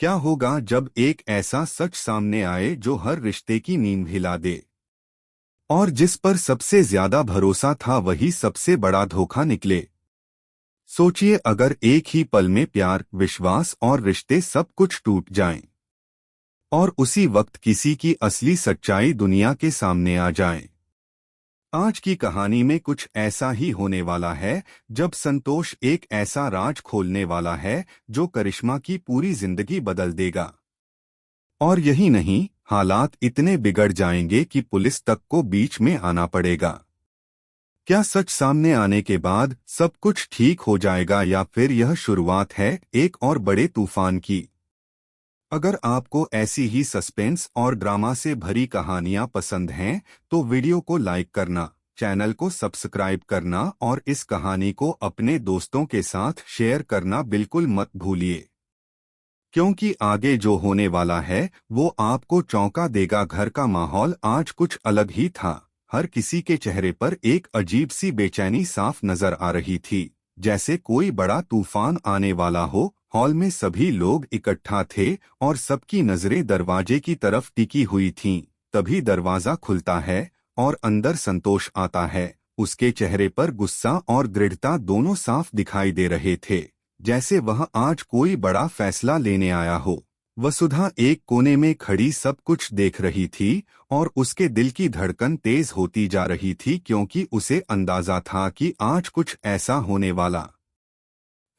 क्या होगा जब एक ऐसा सच सामने आए जो हर रिश्ते की नींव हिला दे और जिस पर सबसे ज्यादा भरोसा था वही सबसे बड़ा धोखा निकले। सोचिए अगर एक ही पल में प्यार, विश्वास और रिश्ते सब कुछ टूट जाएं और उसी वक्त किसी की असली सच्चाई दुनिया के सामने आ जाए। आज की कहानी में कुछ ऐसा ही होने वाला है, जब संतोष एक ऐसा राज खोलने वाला है जो करिश्मा की पूरी जिंदगी बदल देगा। और यही नहीं, हालात इतने बिगड़ जाएंगे कि पुलिस तक को बीच में आना पड़ेगा। क्या सच सामने आने के बाद सब कुछ ठीक हो जाएगा या फिर यह शुरुआत है एक और बड़े तूफान की? अगर आपको ऐसी ही सस्पेंस और ड्रामा से भरी कहानियां पसंद हैं, तो वीडियो को लाइक करना, चैनल को सब्सक्राइब करना और इस कहानी को अपने दोस्तों के साथ शेयर करना बिल्कुल मत भूलिए, क्योंकि आगे जो होने वाला है वो आपको चौंका देगा। घर का माहौल आज कुछ अलग ही था। हर किसी के चेहरे पर एक अजीब सी बेचैनी साफ नजर आ रही थी, जैसे कोई बड़ा तूफान आने वाला हो। हॉल में सभी लोग इकट्ठा थे और सबकी नजरें दरवाजे की तरफ टिकी हुई थीं। तभी दरवाजा खुलता है और अंदर संतोष आता है। उसके चेहरे पर गुस्सा और दृढ़ता दोनों साफ दिखाई दे रहे थे, जैसे वह आज कोई बड़ा फैसला लेने आया हो। वसुधा एक कोने में खड़ी सब कुछ देख रही थी और उसके दिल की धड़कन तेज होती जा रही थी, क्योंकि उसे अंदाजा था कि आज कुछ ऐसा होने वाला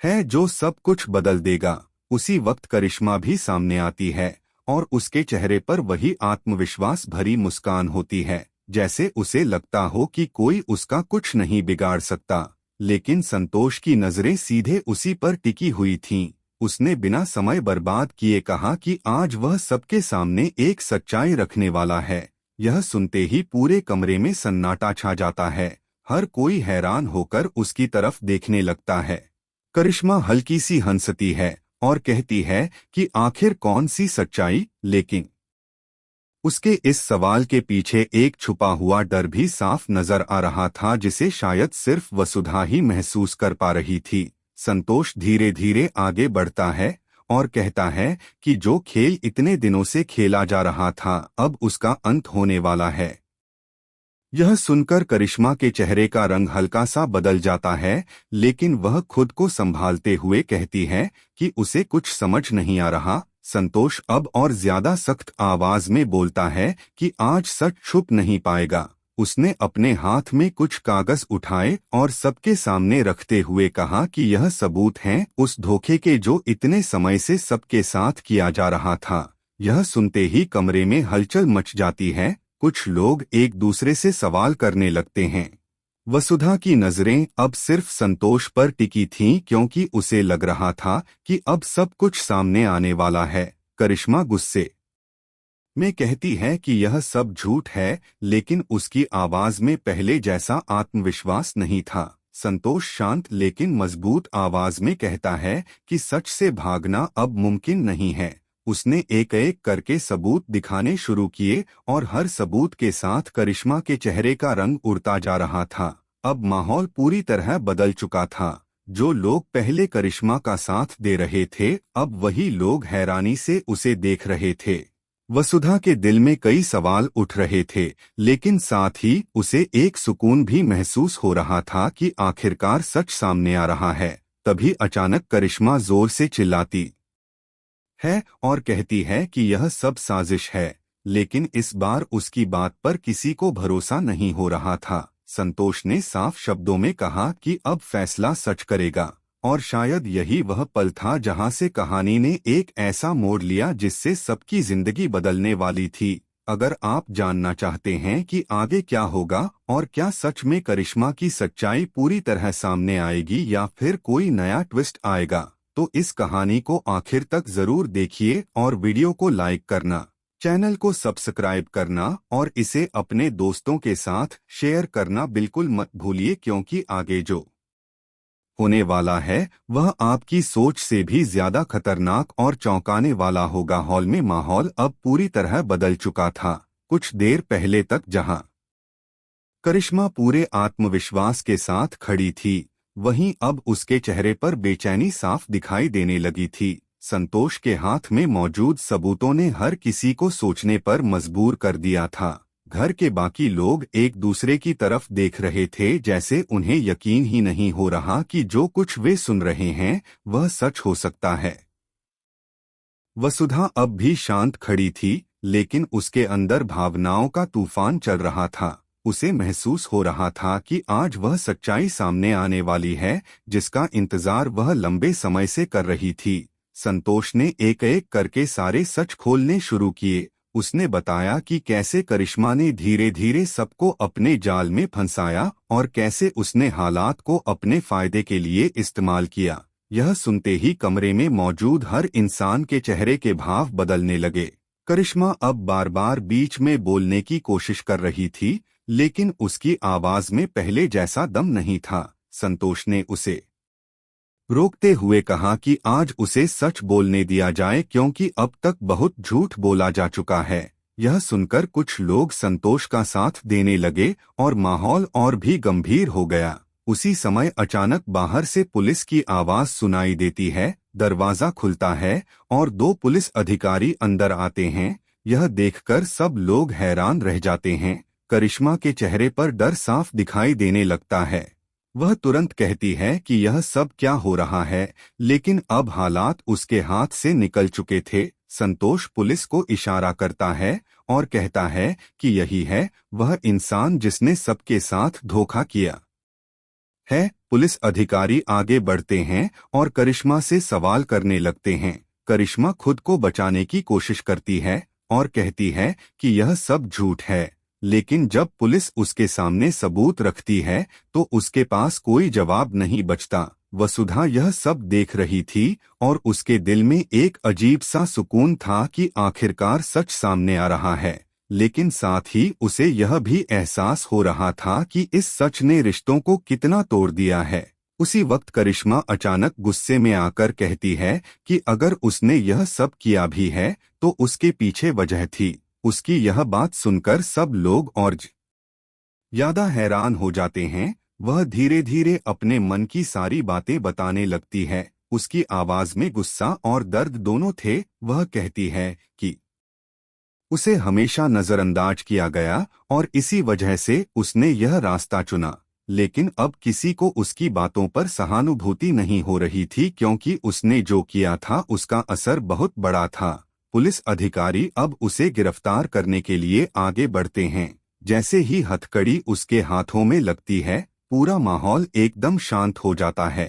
है जो सब कुछ बदल देगा। उसी वक्त करिश्मा भी सामने आती है और उसके चेहरे पर वही आत्मविश्वास भरी मुस्कान होती है, जैसे उसे लगता हो कि कोई उसका कुछ नहीं बिगाड़ सकता। लेकिन संतोष की नजरें सीधे उसी पर टिकी हुई थीं। उसने बिना समय बर्बाद किए कहा कि आज वह सबके सामने एक सच्चाई रखने वाला है। यह सुनते ही पूरे कमरे में सन्नाटा छा जाता है। हर कोई हैरान होकर उसकी तरफ देखने लगता है। करिश्मा हल्की सी हंसती है और कहती है कि आखिर कौन सी सच्चाई, लेकिन उसके इस सवाल के पीछे एक छुपा हुआ डर भी साफ नजर आ रहा था, जिसे शायद सिर्फ वसुधा ही महसूस कर पा रही थी। संतोष धीरे धीरे आगे बढ़ता है और कहता है कि जो खेल इतने दिनों से खेला जा रहा था अब उसका अंत होने वाला है। यह सुनकर करिश्मा के चेहरे का रंग हल्का सा बदल जाता है, लेकिन वह खुद को संभालते हुए कहती है कि उसे कुछ समझ नहीं आ रहा। संतोष अब और ज्यादा सख्त आवाज में बोलता है कि आज सच छुप नहीं पाएगा। उसने अपने हाथ में कुछ कागज उठाए और सबके सामने रखते हुए कहा कि यह सबूत हैं उस धोखे के जो इतने समय से सबके साथ किया जा रहा था। यह सुनते ही कमरे में हलचल मच जाती है। कुछ लोग एक दूसरे से सवाल करने लगते हैं। वसुधा की नजरें अब सिर्फ संतोष पर टिकी थीं, क्योंकि उसे लग रहा था कि अब सब कुछ सामने आने वाला है। करिश्मा गुस्से में कहती है कि यह सब झूठ है, लेकिन उसकी आवाज में पहले जैसा आत्मविश्वास नहीं था। संतोष शांत लेकिन मजबूत आवाज में कहता है कि सच से भागना अब मुमकिन नहीं है। उसने एक एक करके सबूत दिखाने शुरू किए और हर सबूत के साथ करिश्मा के चेहरे का रंग उड़ता जा रहा था। अब माहौल पूरी तरह बदल चुका था। जो लोग पहले करिश्मा का साथ दे रहे थे, अब वही लोग हैरानी से उसे देख रहे थे। वसुधा के दिल में कई सवाल उठ रहे थे, लेकिन साथ ही उसे एक सुकून भी महसूस हो रहा था कि आखिरकार सच सामने आ रहा है। तभी अचानक करिश्मा जोर से चिल्लाती है और कहती है कि यह सब साजिश है, लेकिन इस बार उसकी बात पर किसी को भरोसा नहीं हो रहा था। संतोष ने साफ शब्दों में कहा कि अब फैसला सच करेगा, और शायद यही वह पल था जहां से कहानी ने एक ऐसा मोड़ लिया जिससे सबकी जिंदगी बदलने वाली थी। अगर आप जानना चाहते हैं कि आगे क्या होगा और क्या सच में करिश्मा की सच्चाई पूरी तरह सामने आएगी या फिर कोई नया ट्विस्ट आएगा, तो इस कहानी को आखिर तक जरूर देखिए और वीडियो को लाइक करना, चैनल को सब्सक्राइब करना और इसे अपने दोस्तों के साथ शेयर करना बिल्कुल मत भूलिए, क्योंकि आगे जो होने वाला है वह आपकी सोच से भी ज्यादा खतरनाक और चौंकाने वाला होगा। हॉल में माहौल अब पूरी तरह बदल चुका था। कुछ देर पहले तक जहां करिश्मा पूरे आत्मविश्वास के साथ खड़ी थी, वहीं अब उसके चेहरे पर बेचैनी साफ दिखाई देने लगी थी। संतोष के हाथ में मौजूद सबूतों ने हर किसी को सोचने पर मजबूर कर दिया था। घर के बाकी लोग एक दूसरे की तरफ देख रहे थे, जैसे उन्हें यकीन ही नहीं हो रहा कि जो कुछ वे सुन रहे हैं वह सच हो सकता है। वसुधा अब भी शांत खड़ी थी, लेकिन उसके अंदर भावनाओं का तूफान चल रहा था। उसे महसूस हो रहा था कि आज वह सच्चाई सामने आने वाली है, जिसका इंतजार वह लंबे समय से कर रही थी। संतोष ने एक एक करके सारे सच खोलने शुरू किए। उसने बताया कि कैसे करिश्मा ने धीरे धीरे सबको अपने जाल में फंसाया और कैसे उसने हालात को अपने फायदे के लिए इस्तेमाल किया। यह सुनते ही कमरे में मौजूद हर इंसान के चेहरे के भाव बदलने लगे। करिश्मा अब बार बार बीच में बोलने की कोशिश कर रही थी, लेकिन उसकी आवाज में पहले जैसा दम नहीं था। संतोष ने उसे रोकते हुए कहा कि आज उसे सच बोलने दिया जाए, क्योंकि अब तक बहुत झूठ बोला जा चुका है। यह सुनकर कुछ लोग संतोष का साथ देने लगे और माहौल और भी गंभीर हो गया। उसी समय अचानक बाहर से पुलिस की आवाज सुनाई देती है। दरवाजा खुलता है और दो पुलिस अधिकारी अंदर आते हैं। यह देखकर सब लोग हैरान रह जाते हैं। करिश्मा के चेहरे पर डर साफ दिखाई देने लगता है। वह तुरंत कहती है कि यह सब क्या हो रहा है, लेकिन अब हालात उसके हाथ से निकल चुके थे। संतोष पुलिस को इशारा करता है और कहता है कि यही है वह इंसान जिसने सबके साथ धोखा किया है। पुलिस अधिकारी आगे बढ़ते हैं और करिश्मा से सवाल करने लगते हैं। करिश्मा खुद को बचाने की कोशिश करती है और कहती है कि यह सब झूठ है, लेकिन जब पुलिस उसके सामने सबूत रखती है तो उसके पास कोई जवाब नहीं बचता। वसुधा यह सब देख रही थी और उसके दिल में एक अजीब सा सुकून था कि आखिरकार सच सामने आ रहा है, लेकिन साथ ही उसे यह भी एहसास हो रहा था कि इस सच ने रिश्तों को कितना तोड़ दिया है। उसी वक्त करिश्मा अचानक गुस्से में आकर कहती है कि अगर उसने यह सब किया भी है तो उसके पीछे वजह थी। उसकी यह बात सुनकर सब लोग और ज्यादा हैरान हो जाते हैं। वह धीरे धीरे अपने मन की सारी बातें बताने लगती है। उसकी आवाज में गुस्सा और दर्द दोनों थे। वह कहती है कि उसे हमेशा नजरअंदाज किया गया और इसी वजह से उसने यह रास्ता चुना, लेकिन अब किसी को उसकी बातों पर सहानुभूति नहीं हो रही थी, क्योंकि उसने जो किया था उसका असर बहुत बड़ा था। पुलिस अधिकारी अब उसे गिरफ्तार करने के लिए आगे बढ़ते हैं। जैसे ही हथकड़ी उसके हाथों में लगती है, पूरा माहौल एकदम शांत हो जाता है।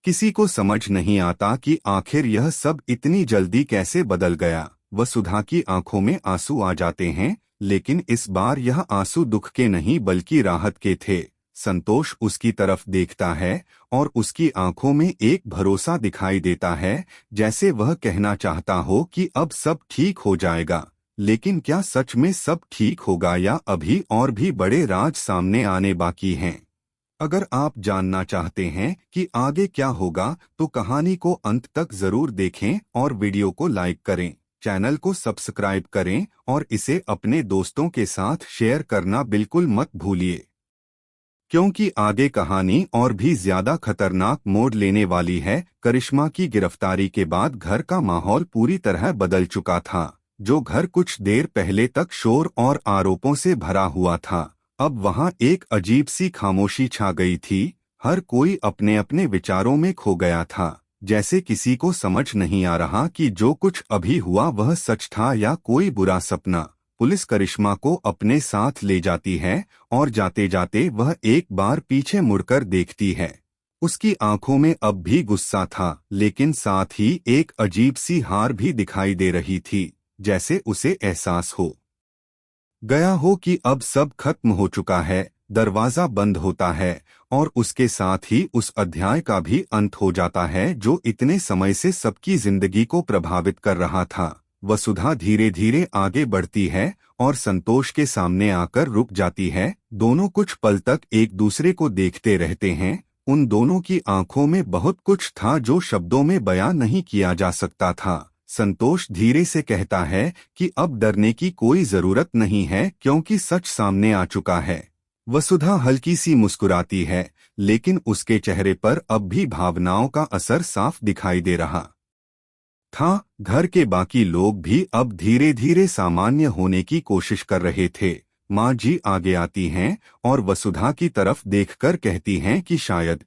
किसी को समझ नहीं आता कि आखिर यह सब इतनी जल्दी कैसे बदल गया। वसुधा की आंखों में आंसू आ जाते हैं, लेकिन इस बार यह आंसू दुख के नहीं बल्कि राहत के थे। संतोष उसकी तरफ देखता है और उसकी आंखों में एक भरोसा दिखाई देता है, जैसे वह कहना चाहता हो कि अब सब ठीक हो जाएगा। लेकिन क्या सच में सब ठीक होगा या अभी और भी बड़े राज सामने आने बाकी हैं? अगर आप जानना चाहते हैं कि आगे क्या होगा तो कहानी को अंत तक जरूर देखें और वीडियो को लाइक करें, चैनल को सब्सक्राइब करें और इसे अपने दोस्तों के साथ शेयर करना बिल्कुल मत भूलिए, क्योंकि आगे कहानी और भी ज्यादा खतरनाक मोड़ लेने वाली है। करिश्मा की गिरफ्तारी के बाद घर का माहौल पूरी तरह बदल चुका था। जो घर कुछ देर पहले तक शोर और आरोपों से भरा हुआ था, अब वहां एक अजीब सी खामोशी छा गई थी। हर कोई अपने अपने विचारों में खो गया था, जैसे किसी को समझ नहीं आ रहा कि जो कुछ अभी हुआ वह सच था या कोई बुरा सपना। पुलिस करिश्मा को अपने साथ ले जाती है और जाते जाते वह एक बार पीछे मुड़कर देखती है। उसकी आंखों में अब भी गुस्सा था, लेकिन साथ ही एक अजीब सी हार भी दिखाई दे रही थी, जैसे उसे एहसास हो गया हो कि अब सब खत्म हो चुका है। दरवाजा बंद होता है और उसके साथ ही उस अध्याय का भी अंत हो जाता है जो इतने समय से सबकी जिंदगी को प्रभावित कर रहा था। वसुधा धीरे धीरे आगे बढ़ती है और संतोष के सामने आकर रुक जाती है। दोनों कुछ पल तक एक दूसरे को देखते रहते हैं। उन दोनों की आंखों में बहुत कुछ था जो शब्दों में बयां नहीं किया जा सकता था। संतोष धीरे से कहता है कि अब डरने की कोई जरूरत नहीं है, क्योंकि सच सामने आ चुका है। वसुधा हल्की सी मुस्कुराती है, लेकिन उसके चेहरे पर अब भी भावनाओं का असर साफ दिखाई दे रहा था। घर के बाकी लोग भी अब धीरे धीरे सामान्य होने की कोशिश कर रहे थे। माँ जी आगे आती हैं और वसुधा की तरफ देखकर कहती हैं कि शायद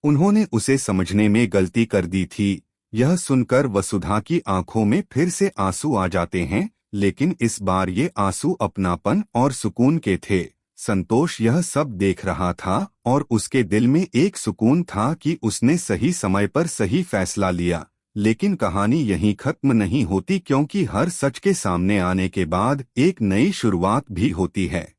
उन्होंने उसे समझने में गलती कर दी थी। यह सुनकर वसुधा की आंखों में फिर से आंसू आ जाते हैं, लेकिन इस बार ये आंसू अपनापन और सुकून के थे। संतोष यह सब देख रहा था और उसके दिल में एक सुकून था कि उसने सही समय पर सही फैसला लिया। लेकिन कहानी यहीं खत्म नहीं होती, क्योंकि हर सच के सामने आने के बाद एक नई शुरुआत भी होती है।